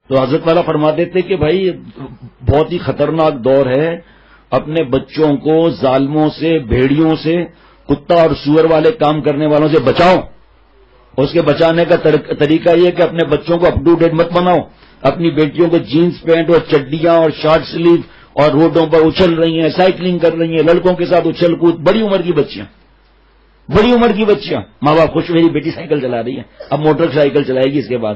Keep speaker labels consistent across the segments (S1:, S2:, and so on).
S1: تو حضرت والا فرماتے تھے کہ بھائی بہت ہی خطرناک دور ہے، اپنے بچوں کو ظالموں سے، بھیڑیوں سے، کتا اور سور والے کام کرنے والوں سے بچاؤ. اس کے بچانے کا طریقہ یہ کہ اپنے بچوں کو اپ ٹو ڈیٹ مت بناؤ. اپنی بیٹیوں کو جینز پینٹ اور چڈیاں اور شارٹ سلیو اور روڈوں پر اچھل رہی ہیں، سائیکلنگ کر رہی ہیں، لڑکوں کے ساتھ اچھل کود، بڑی عمر کی بچیاں. ماں باپ خوش، میری بیٹی سائیکل چلا رہی ہے، اب موٹر سائیکل چلائے گی اس کے بعد.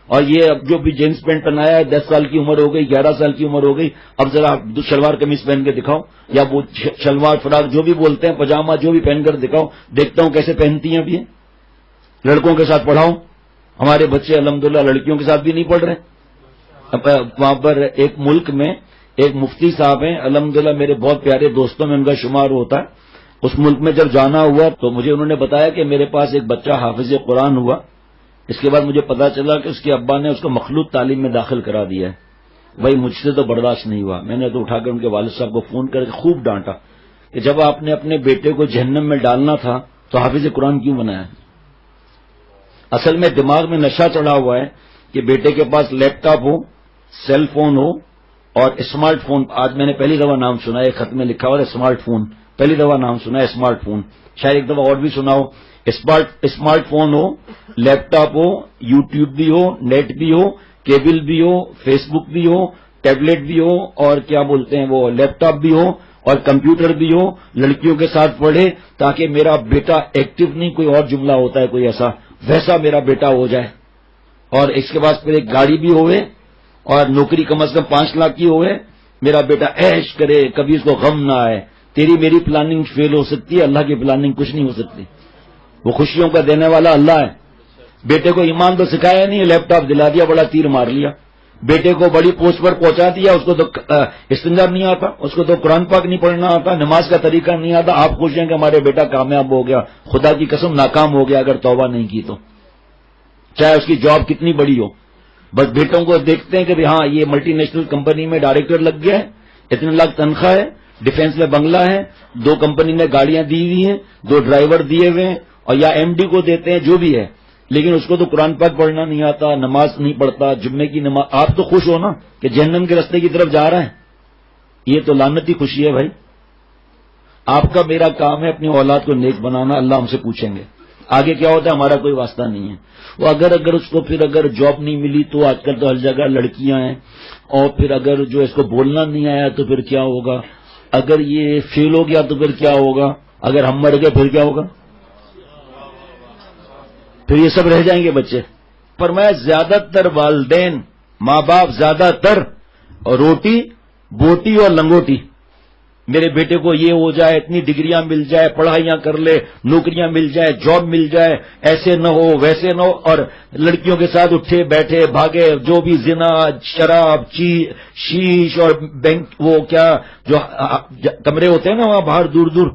S1: اور یہ اب جو بھی جینس پینٹ پہنایا ہے 10 سال کی عمر ہو گئی، 11 سال کی عمر ہو گئی، اب ذرا شلوار قمیص پہن کے دکھاؤ، یا وہ شلوار فراق جو بھی بولتے ہیں، پاجامہ جو بھی پہن کر دکھاؤ، دیکھتا ہوں کیسے پہنتی ہیں. اب یہ لڑکوں کے ساتھ پڑھاؤ. ہمارے بچے الحمدللہ لڑکیوں کے ساتھ بھی نہیں پڑھ رہے. وہاں پر ایک ملک میں ایک مفتی صاحب ہیں، الحمدللہ میرے بہت پیارے دوستوں میں ان کا شمار ہوتا ہے. اس ملک میں جب جانا ہوا تو مجھے انہوں نے بتایا کہ میرے پاس ایک بچہ حافظ قرآن ہوا. اس کے بعد مجھے پتا چلا کہ اس کے ابا نے اس کو مخلوط تعلیم میں داخل کرا دیا ہے. بھائی مجھ سے تو برداشت نہیں ہوا. میں نے تو اٹھا کر ان کے والد صاحب کو فون کر کے خوب ڈانٹا کہ جب آپ نے اپنے بیٹے کو جہنم میں ڈالنا تھا تو حافظ قرآن کیوں بنایا؟ اصل میں دماغ میں نشہ چڑھا ہوا ہے کہ بیٹے کے پاس لیپ ٹاپ ہو، سیل فون ہو اور اسمارٹ فون. آج میں نے پہلی دفعہ نام سنا ہے، خط میں لکھا ہوا ہے اسمارٹ فون، پہلی دفعہ نام سنا ہے اسمارٹ فون، شاید ایک دفعہ اور بھی سنا ہو. اسمارٹ فون ہو، لیپ ٹاپ ہو، یوٹیوب بھی ہو، نیٹ بھی ہو، کیبل بھی ہو، فیس بک بھی ہو، ٹیبلٹ بھی ہو، اور کیا بولتے ہیں وہ لیپ ٹاپ بھی ہو اور کمپیوٹر بھی ہو. لڑکیوں کے ساتھ پڑھے تاکہ میرا بیٹا ایکٹیو نہیں، کوئی اور جملہ ہوتا ہے کوئی ایسا، ویسا میرا بیٹا ہو جائے. اور اس کے بعد پھر ایک گاڑی بھی ہوئے اور نوکری کم از کم 5 لاکھ کی ہوئے. میرا بیٹا عیش کرے، کبھی اس کو غم نہ آئے. تیری میری پلاننگ فیل ہو سکتی ہے، اللہ کی پلاننگ کچھ نہیں ہو سکتی. وہ خوشیوں کا دینے والا اللہ ہے. بیٹے کو ایمان تو سکھایا نہیں، لیپ ٹاپ دلا دیا، بڑا تیر مار لیا. بیٹے کو بڑی پوسٹ پر پہنچا دیا، اس کو تو استنجا نہیں آتا، اس کو تو قرآن پاک نہیں پڑھنا آتا، نماز کا طریقہ نہیں آتا. آپ خوش ہیں کہ ہمارے بیٹا کامیاب ہو گیا. خدا کی قسم ناکام ہو گیا اگر توبہ نہیں کی تو، چاہے اس کی جاب کتنی بڑی ہو. بس بیٹوں کو دیکھتے ہیں کہ ہاں یہ ملٹی نیشنل کمپنی میں ڈائریکٹر لگ گیا ہے، اتنے لاکھ تنخواہ ہے، ڈیفینس میں بنگلہ ہے، 2 کمپنی نے گاڑیاں دی ہوئی ہیں، 2 ڈرائیور دیے ہوئے ہیں، اور یا ایم ڈی کو دیتے ہیں، جو بھی ہے. لیکن اس کو تو قرآن پاک پڑھنا نہیں آتا، نماز نہیں پڑھتا، جمعے کی نماز. آپ تو خوش ہو نا کہ جہنم کے راستے کی طرف جا رہا ہے. یہ تو لعنتی خوشی ہے بھائی. آپ کا میرا کام ہے اپنی اولاد کو نیک بنانا. اللہ ہم سے پوچھیں گے آگے کیا ہوتا ہے، ہمارا کوئی واسطہ نہیں ہے. وہ اگر اس کو پھر اگر جاب نہیں ملی تو آج کل تو ہر جگہ لڑکیاں ہیں، اور پھر اگر جو اس کو بولنا نہیں آیا تو پھر کیا ہوگا، اگر یہ فیل ہو گیا تو پھر کیا ہوگا، اگر ہم مر گئے پھر کیا ہوگا، پھر یہ سب رہ جائیں گے بچے. فرمایا زیادہ تر والدین، ماں باپ زیادہ تر روٹی بوٹی اور لنگوٹی. میرے بیٹے کو یہ ہو جائے، اتنی ڈگریاں مل جائے، پڑھائیاں کر لے، نوکریاں مل جائے، جاب مل جائے، ایسے نہ ہو ویسے نہ ہو. اور لڑکیوں کے ساتھ اٹھے بیٹھے بھاگے، جو بھی زنا، شراب، شیش اور بینک، وہ کیا جو کمرے ہوتے ہیں نا وہاں باہر دور دور،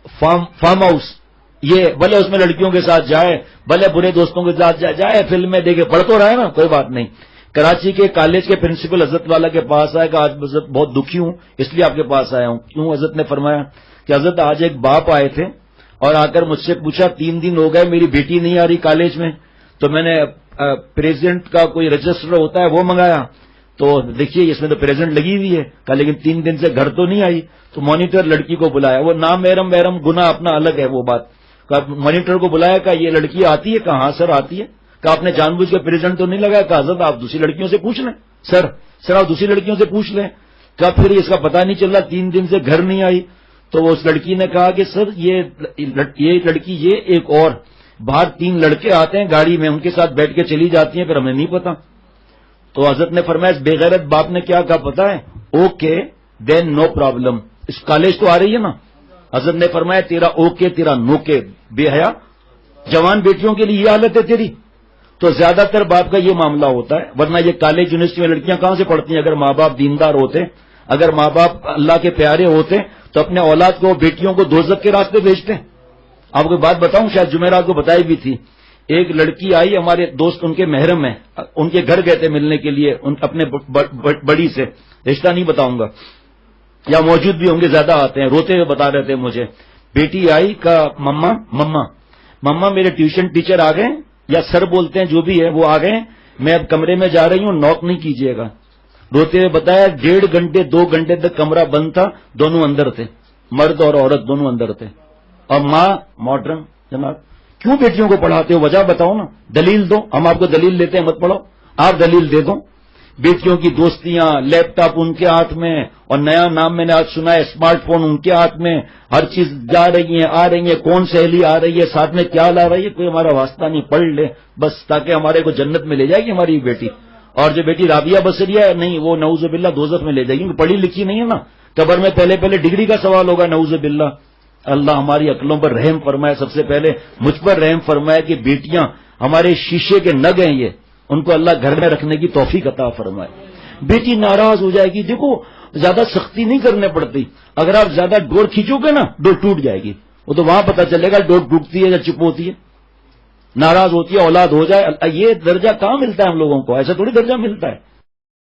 S1: فارم ہاؤس، یہ بھلے اس میں لڑکیوں کے ساتھ جائے، بھلے برے دوستوں کے ساتھ جائے، فلمیں دیکھے، پڑھ تو رہا ہے نا، کوئی بات نہیں. کراچی کے کالج کے پرنسپل حضرت والا کے پاس آئے کہ آج حضرت بہت دکھی ہوں، اس لیے آپ کے پاس آیا ہوں. کیوں؟ حضرت نے فرمایا کہ حضرت آج ایک باپ آئے تھے اور آ کر مجھ سے پوچھا 3 دن ہو گئے میری بیٹی نہیں آ رہی کالج میں. تو میں نے پریزیڈنٹ کا کوئی رجسٹر ہوتا ہے وہ منگایا، تو دیکھیے اس میں تو پریزنٹ لگی ہوئی ہے. کہا لیکن 3 دن سے گھر تو نہیں آئی. تو مانیٹر لڑکی کو بلایا، وہ نام محرم گناہ اپنا الگ ہے وہ بات. مانیٹر کو بلایا کہ یہ لڑکی آتی ہے؟ کہا ہاں سر آتی ہے. کہ آپ نے جان بوجھ کے پریزنٹ تو نہیں لگایا؟ کہ حضرت آپ دوسری لڑکیوں سے پوچھ لیں. سر آپ دوسری لڑکیوں سے پوچھ لیں. کہ پھر اس کا پتہ نہیں چل رہا 3 دن سے گھر نہیں آئی. تو اس لڑکی نے کہا کہ سر یہ لڑکی یہ ایک اور باہر 3 لڑکے آتے ہیں گاڑی میں، ان کے ساتھ بیٹھ کے چلی جاتی ہیں، پھر ہمیں نہیں پتا. تو حضرت نے فرمایا اس بے غیرت باپ نے کیا کہا پتا ہے؟ Okay then no problem. اس کالج تو آ رہی ہے نا. حضرت نے فرمایا تیرا اوکے تیرا نوکے. بے حیا جوان بیٹیوں کے لیے یہ حالت ہے تیری. تو زیادہ تر باپ کا یہ معاملہ ہوتا ہے. ورنہ یہ کالج یونیورسٹی میں لڑکیاں کہاں سے پڑھتی ہیں؟ اگر ماں باپ دیندار ہوتے، اگر ماں باپ اللہ کے پیارے ہوتے تو اپنے اولاد کو، بیٹیوں کو دوزخ کے راستے بھیجتے. آپ کو بات بتاؤں، شاید جمعرات کو بتائی بھی تھی. ایک لڑکی آئی، ہمارے دوست ان کے محرم ہیں، ان کے گھر گئے تھے ملنے کے لیے اپنے بڑی سے، رشتہ نہیں بتاؤں گا، یا موجود بھی ہوں گے، زیادہ آتے ہیں، روتے ہوئے بتا رہے تھے مجھے. بیٹی آئی کہ مما میرے ٹیوشن ٹیچر آ گئے، یا سر بولتے ہیں جو بھی ہے وہ آ گئے، میں اب کمرے میں جا رہی ہوں، نوک نہیں کیجیے گا. روتے ہوئے بتایا 1.5 گھنٹے 2 گھنٹے تک کمرہ بند تھا، دونوں اندر تھے، مرد اور عورت دونوں اندر تھے. اور ماں ماڈرن. جناب کیوں بیٹیوں کو پڑھاتے ہو؟ وجہ بتاؤ نا، دلیل دو. ہم آپ کو دلیل لیتے ہیں، مت پڑھو، آپ دلیل دے دو. بیٹیوں کی دوستیاں، لیپ ٹاپ ان کے ہاتھ میں، اور نیا نام میں نے آج سنا ہے اسمارٹ فون ان کے ہاتھ میں، ہر چیز جا رہی ہیں آ رہی ہیں، کون سہیلی آ رہی ہے ساتھ میں کیا لا رہی ہے، کوئی ہمارا واسطہ نہیں، پڑھ لے بس تاکہ ہمارے کو جنت میں لے جائے گی ہماری بیٹی. اور جو بیٹی رابعہ بصریہ ہے نہیں، وہ نعوذ باللہ دوزخ میں لے جائے گی، پڑھی لکھی نہیں ہے نا، قبر میں پہلے ڈگری کا سوال ہوگا نعوذ باللہ. اللہ ہماری عقلوں پر رحم فرمائے، سب سے پہلے مجھ پر رحم فرمائے کہ بیٹیاں ہمارے شیشے کے نگ ہیں، یہ ان کو اللہ گھر میں رکھنے کی توفیق عطا فرمائے. بیٹی ناراض ہو جائے گی، دیکھو زیادہ سختی نہیں کرنے پڑتی، اگر آپ زیادہ ڈور کھینچو گے نا ڈور ٹوٹ جائے گی، وہ تو وہاں پتہ چلے گا ڈور ٹوٹتی ہے یا چپ ہوتی ہے. ناراض ہوتی ہے اولاد ہو جائے، یہ درجہ کہاں ملتا ہے ہم لوگوں کو؟ ایسا تھوڑی درجہ ملتا ہے.